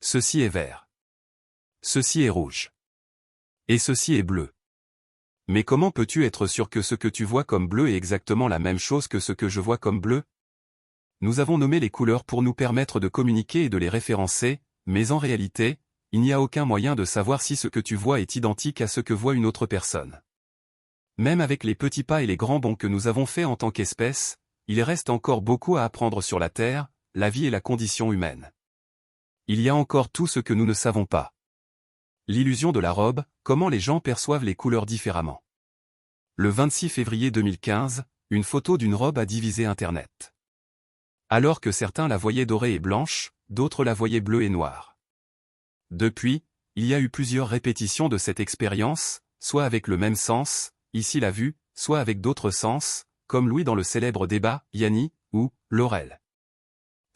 Ceci est vert. Ceci est rouge. Et ceci est bleu. Mais comment peux-tu être sûr que ce que tu vois comme bleu est exactement la même chose que ce que je vois comme bleu? Nous avons nommé les couleurs pour nous permettre de communiquer et de les référencer, mais en réalité, il n'y a aucun moyen de savoir si ce que tu vois est identique à ce que voit une autre personne. Même avec les petits pas et les grands bonds que nous avons faits en tant qu'espèce, il reste encore beaucoup à apprendre sur la Terre, la vie et la condition humaine. Il y a encore tout ce que nous ne savons pas. L'illusion de la robe, comment les gens perçoivent les couleurs différemment. Le 26 février 2015, une photo d'une robe a divisé Internet. Alors que certains la voyaient dorée et blanche, d'autres la voyaient bleue et noire. Depuis, il y a eu plusieurs répétitions de cette expérience, soit avec le même sens, ici la vue, soit avec d'autres sens, comme Louis dans le célèbre débat, Yanni, ou Laurel.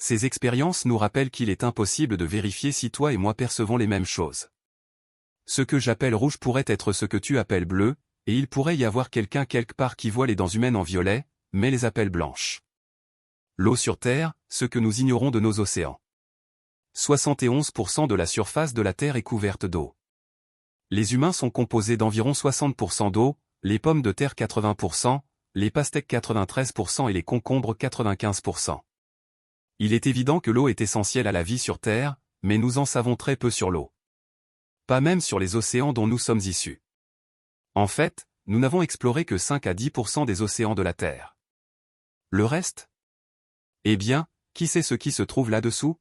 Ces expériences nous rappellent qu'il est impossible de vérifier si toi et moi percevons les mêmes choses. Ce que j'appelle rouge pourrait être ce que tu appelles bleu, et il pourrait y avoir quelqu'un quelque part qui voit les dents humaines en violet, mais les appelle blanches. L'eau sur Terre, ce que nous ignorons de nos océans. 71% de la surface de la Terre est couverte d'eau. Les humains sont composés d'environ 60% d'eau, les pommes de terre 80%, les pastèques 93% et les concombres 95%. Il est évident que l'eau est essentielle à la vie sur Terre, mais nous en savons très peu sur l'eau. Pas même sur les océans dont nous sommes issus. En fait, nous n'avons exploré que 5 à 10% des océans de la Terre. Le reste? Eh bien, qui sait ce qui se trouve là-dessous?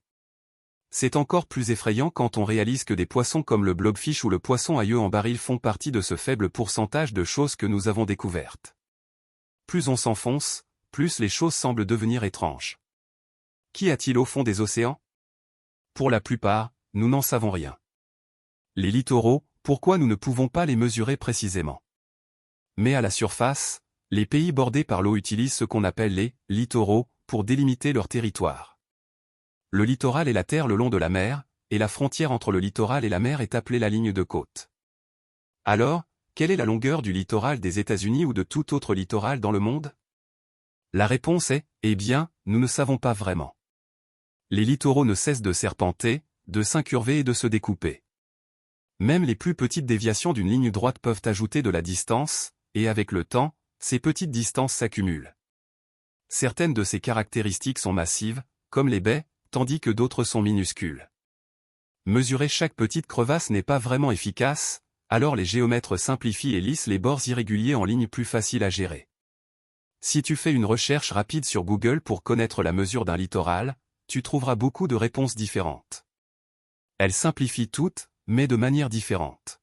C'est encore plus effrayant quand on réalise que des poissons comme le blobfish ou le poisson à yeux en baril font partie de ce faible pourcentage de choses que nous avons découvertes. Plus on s'enfonce, plus les choses semblent devenir étranges. Qu'y a-t-il au fond des océans? Pour la plupart, nous n'en savons rien. Les littoraux, pourquoi nous ne pouvons pas les mesurer précisément? Mais à la surface, les pays bordés par l'eau utilisent ce qu'on appelle les littoraux pour délimiter leur territoire. Le littoral est la terre le long de la mer, et la frontière entre le littoral et la mer est appelée la ligne de côte. Alors, quelle est la longueur du littoral des États-Unis ou de tout autre littoral dans le monde? La réponse est, eh bien, nous ne savons pas vraiment. Les littoraux ne cessent de serpenter, de s'incurver et de se découper. Même les plus petites déviations d'une ligne droite peuvent ajouter de la distance, et avec le temps, ces petites distances s'accumulent. Certaines de ces caractéristiques sont massives, comme les baies, tandis que d'autres sont minuscules. Mesurer chaque petite crevasse n'est pas vraiment efficace, alors les géomètres simplifient et lissent les bords irréguliers en ligne plus faciles à gérer. Si tu fais une recherche rapide sur Google pour connaître la mesure d'un littoral, tu trouveras beaucoup de réponses différentes. Elles simplifient toutes, mais de manière différente.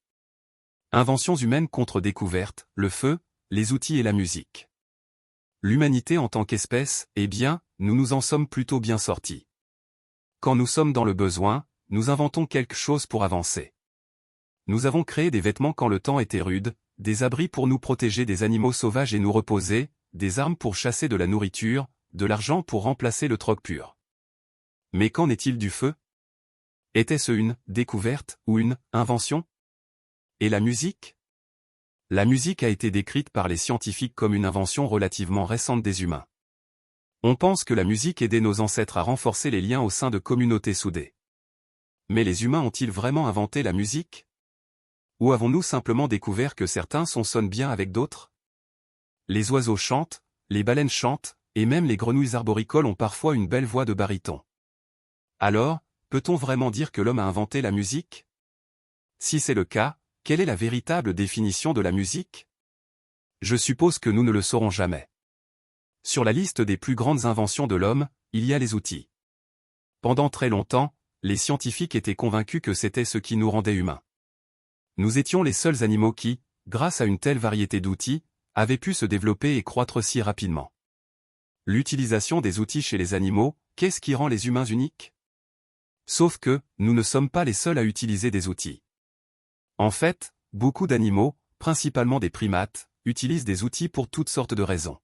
Inventions humaines contre découvertes, le feu, les outils et la musique. L'humanité en tant qu'espèce, eh bien, nous nous en sommes plutôt bien sortis. Quand nous sommes dans le besoin, nous inventons quelque chose pour avancer. Nous avons créé des vêtements quand le temps était rude, des abris pour nous protéger des animaux sauvages et nous reposer, des armes pour chasser de la nourriture, de l'argent pour remplacer le troc pur. Mais qu'en est-il du feu? Était-ce une découverte ou une invention? Et la musique? La musique a été décrite par les scientifiques comme une invention relativement récente des humains. On pense que la musique aidait nos ancêtres à renforcer les liens au sein de communautés soudées. Mais les humains ont-ils vraiment inventé la musique? Ou avons-nous simplement découvert que certains sons sonnent bien avec d'autres? Les oiseaux chantent, les baleines chantent, et même les grenouilles arboricoles ont parfois une belle voix de baryton. Alors, peut-on vraiment dire que l'homme a inventé la musique? Si c'est le cas, quelle est la véritable définition de la musique? Je suppose que nous ne le saurons jamais. Sur la liste des plus grandes inventions de l'homme, il y a les outils. Pendant très longtemps, les scientifiques étaient convaincus que c'était ce qui nous rendait humains. Nous étions les seuls animaux qui, grâce à une telle variété d'outils, avaient pu se développer et croître si rapidement. L'utilisation des outils chez les animaux, qu'est-ce qui rend les humains uniques? Sauf que, nous ne sommes pas les seuls à utiliser des outils. En fait, beaucoup d'animaux, principalement des primates, utilisent des outils pour toutes sortes de raisons.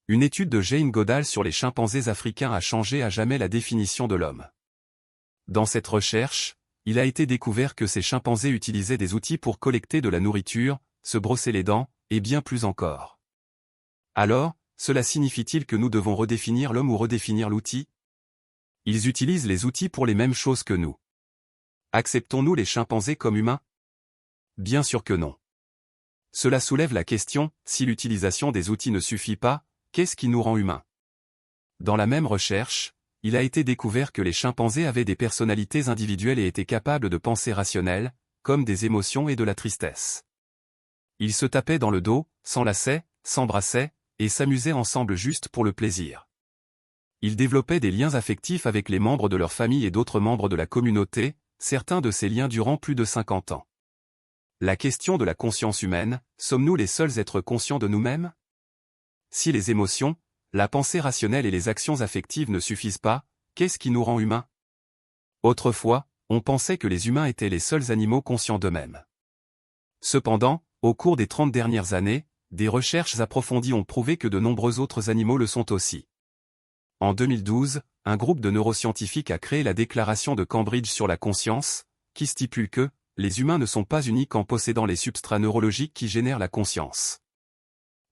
Une étude de Jane Goodall sur les chimpanzés africains a changé à jamais la définition de l'homme. Dans cette recherche, il a été découvert que ces chimpanzés utilisaient des outils pour collecter de la nourriture, se brosser les dents, et bien plus encore. Alors, cela signifie-t-il que nous devons redéfinir l'homme ou redéfinir l'outil? Ils utilisent les outils pour les mêmes choses que nous. Acceptons-nous les chimpanzés comme humains? Bien sûr que non. Cela soulève la question, si l'utilisation des outils ne suffit pas, qu'est-ce qui nous rend humains? Dans la même recherche, il a été découvert que les chimpanzés avaient des personnalités individuelles et étaient capables de pensées rationnelles, comme des émotions et de la tristesse. Ils se tapaient dans le dos, s'enlaçaient, s'embrassaient, et s'amusaient ensemble juste pour le plaisir. Ils développaient des liens affectifs avec les membres de leur famille et d'autres membres de la communauté, certains de ces liens durant plus de 50 ans. La question de la conscience humaine, sommes-nous les seuls êtres conscients de nous-mêmes? Si les émotions, la pensée rationnelle et les actions affectives ne suffisent pas, qu'est-ce qui nous rend humains? Autrefois, on pensait que les humains étaient les seuls animaux conscients d'eux-mêmes. Cependant, au cours des 30 dernières années, des recherches approfondies ont prouvé que de nombreux autres animaux le sont aussi. En 2012, un groupe de neuroscientifiques a créé la Déclaration de Cambridge sur la conscience, qui stipule que les humains ne sont pas uniques en possédant les substrats neurologiques qui génèrent la conscience.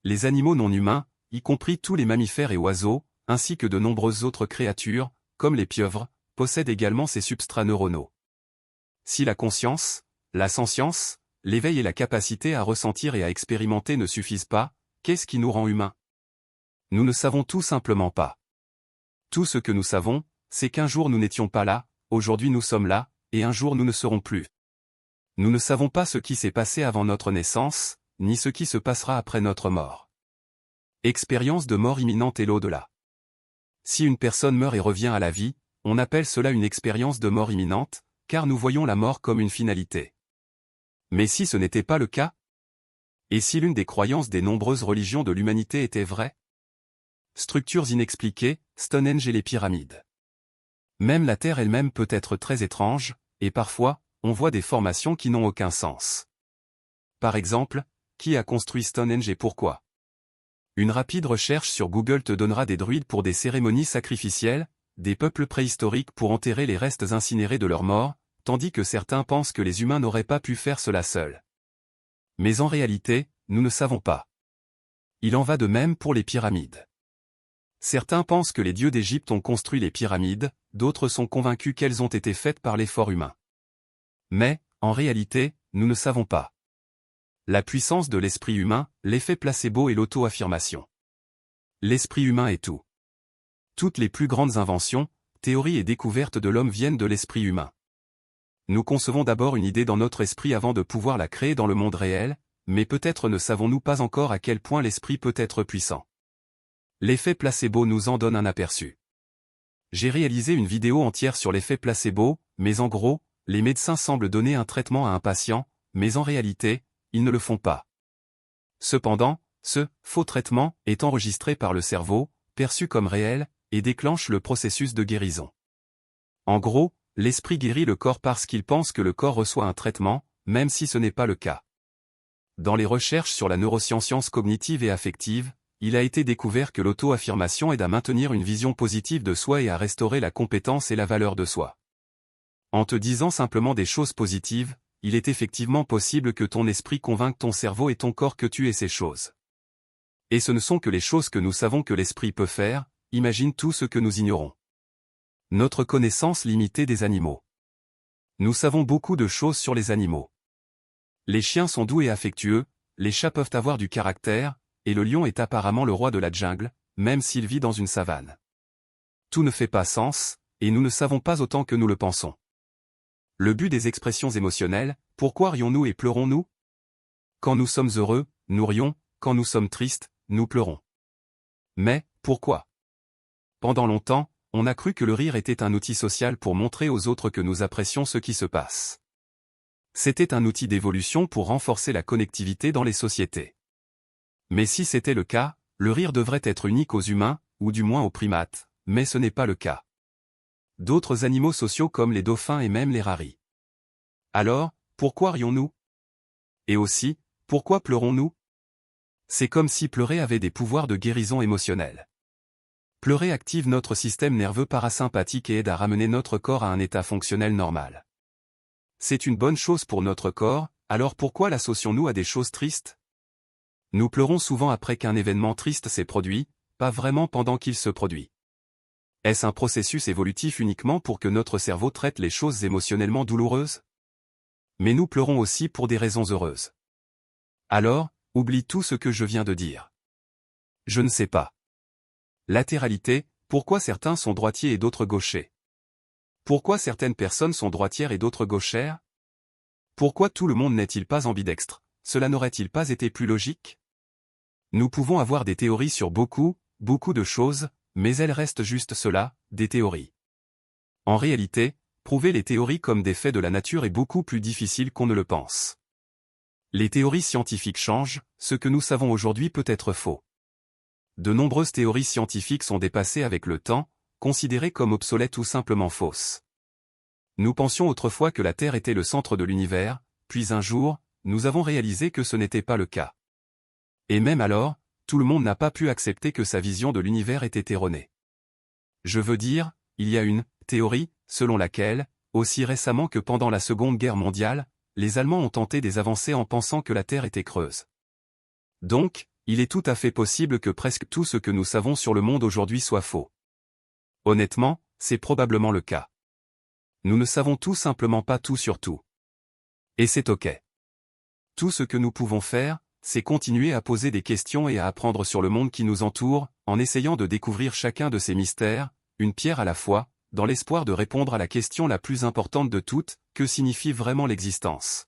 Les animaux non humains, y compris tous les mammifères et oiseaux, ainsi que de nombreuses autres créatures, comme les pieuvres, possèdent également ces substrats neuronaux. Si la conscience, la sentience, l'éveil et la capacité à ressentir et à expérimenter ne suffisent pas, qu'est-ce qui nous rend humains? Nous ne savons tout simplement pas. Tout ce que nous savons, c'est qu'un jour nous n'étions pas là, aujourd'hui nous sommes là, et un jour nous ne serons plus. Nous ne savons pas ce qui s'est passé avant notre naissance, ni ce qui se passera après notre mort. Expérience de mort imminente et l'au-delà. Si une personne meurt et revient à la vie, on appelle cela une expérience de mort imminente, car nous voyons la mort comme une finalité. Mais si ce n'était pas le cas? Et si l'une des croyances des nombreuses religions de l'humanité était vraie? Structures inexpliquées, Stonehenge et les pyramides. Même la Terre elle-même peut être très étrange, et parfois, on voit des formations qui n'ont aucun sens. Par exemple, qui a construit Stonehenge et pourquoi? Une rapide recherche sur Google te donnera des druides pour des cérémonies sacrificielles, des peuples préhistoriques pour enterrer les restes incinérés de leurs morts, tandis que certains pensent que les humains n'auraient pas pu faire cela seuls. Mais en réalité, nous ne savons pas. Il en va de même pour les pyramides. Certains pensent que les dieux d'Égypte ont construit les pyramides, d'autres sont convaincus qu'elles ont été faites par l'effort humain. Mais, en réalité, nous ne savons pas. La puissance de l'esprit humain, l'effet placebo et l'auto-affirmation. L'esprit humain est tout. Toutes les plus grandes inventions, théories et découvertes de l'homme viennent de l'esprit humain. Nous concevons d'abord une idée dans notre esprit avant de pouvoir la créer dans le monde réel, mais peut-être ne savons-nous pas encore à quel point l'esprit peut être puissant. L'effet placebo nous en donne un aperçu. J'ai réalisé une vidéo entière sur l'effet placebo, mais en gros, les médecins semblent donner un traitement à un patient, mais en réalité, ils ne le font pas. Cependant, ce faux traitement est enregistré par le cerveau, perçu comme réel, et déclenche le processus de guérison. En gros, l'esprit guérit le corps parce qu'il pense que le corps reçoit un traitement, même si ce n'est pas le cas. Dans les recherches sur la neuroscience cognitive et affective, il a été découvert que l'auto-affirmation aide à maintenir une vision positive de soi et à restaurer la compétence et la valeur de soi. En te disant simplement des choses positives, il est effectivement possible que ton esprit convainque ton cerveau et ton corps que tu es ces choses. Et ce ne sont que les choses que nous savons que l'esprit peut faire, imagine tout ce que nous ignorons. Notre connaissance limitée des animaux. Nous savons beaucoup de choses sur les animaux. Les chiens sont doux et affectueux, les chats peuvent avoir du caractère, et le lion est apparemment le roi de la jungle, même s'il vit dans une savane. Tout ne fait pas sens, et nous ne savons pas autant que nous le pensons. Le but des expressions émotionnelles, pourquoi rions-nous et pleurons-nous? Quand nous sommes heureux, nous rions, quand nous sommes tristes, nous pleurons. Mais, pourquoi? Pendant longtemps, on a cru que le rire était un outil social pour montrer aux autres que nous apprécions ce qui se passe. C'était un outil d'évolution pour renforcer la connectivité dans les sociétés. Mais si c'était le cas, le rire devrait être unique aux humains, ou du moins aux primates, mais ce n'est pas le cas. D'autres animaux sociaux comme les dauphins et même les rats rient. Alors, pourquoi rions-nous? Et aussi, pourquoi pleurons-nous? C'est comme si pleurer avait des pouvoirs de guérison émotionnelle. Pleurer active notre système nerveux parasympathique et aide à ramener notre corps à un état fonctionnel normal. C'est une bonne chose pour notre corps, alors pourquoi l'associons-nous à des choses tristes? Nous pleurons souvent après qu'un événement triste s'est produit, pas vraiment pendant qu'il se produit. Est-ce un processus évolutif uniquement pour que notre cerveau traite les choses émotionnellement douloureuses? Mais nous pleurons aussi pour des raisons heureuses. Alors, oublie tout ce que je viens de dire. Je ne sais pas. Latéralité, pourquoi certains sont droitiers et d'autres gauchers? Pourquoi certaines personnes sont droitières et d'autres gauchères? Pourquoi tout le monde n'est-il pas ambidextre? Cela n'aurait-il pas été plus logique? Nous pouvons avoir des théories sur beaucoup de choses, mais elles restent juste cela, des théories. En réalité, prouver les théories comme des faits de la nature est beaucoup plus difficile qu'on ne le pense. Les théories scientifiques changent, ce que nous savons aujourd'hui peut être faux. De nombreuses théories scientifiques sont dépassées avec le temps, considérées comme obsolètes ou simplement fausses. Nous pensions autrefois que la Terre était le centre de l'univers, puis un jour, nous avons réalisé que ce n'était pas le cas. Et même alors, tout le monde n'a pas pu accepter que sa vision de l'univers était erronée. Je veux dire, il y a une théorie, selon laquelle, aussi récemment que pendant la Seconde Guerre mondiale, les Allemands ont tenté des avancées en pensant que la Terre était creuse. Donc, il est tout à fait possible que presque tout ce que nous savons sur le monde aujourd'hui soit faux. Honnêtement, c'est probablement le cas. Nous ne savons tout simplement pas tout sur tout. Et c'est ok. Tout ce que nous pouvons faire, c'est continuer à poser des questions et à apprendre sur le monde qui nous entoure, en essayant de découvrir chacun de ces mystères, une pierre à la fois, dans l'espoir de répondre à la question la plus importante de toutes, que signifie vraiment l'existence?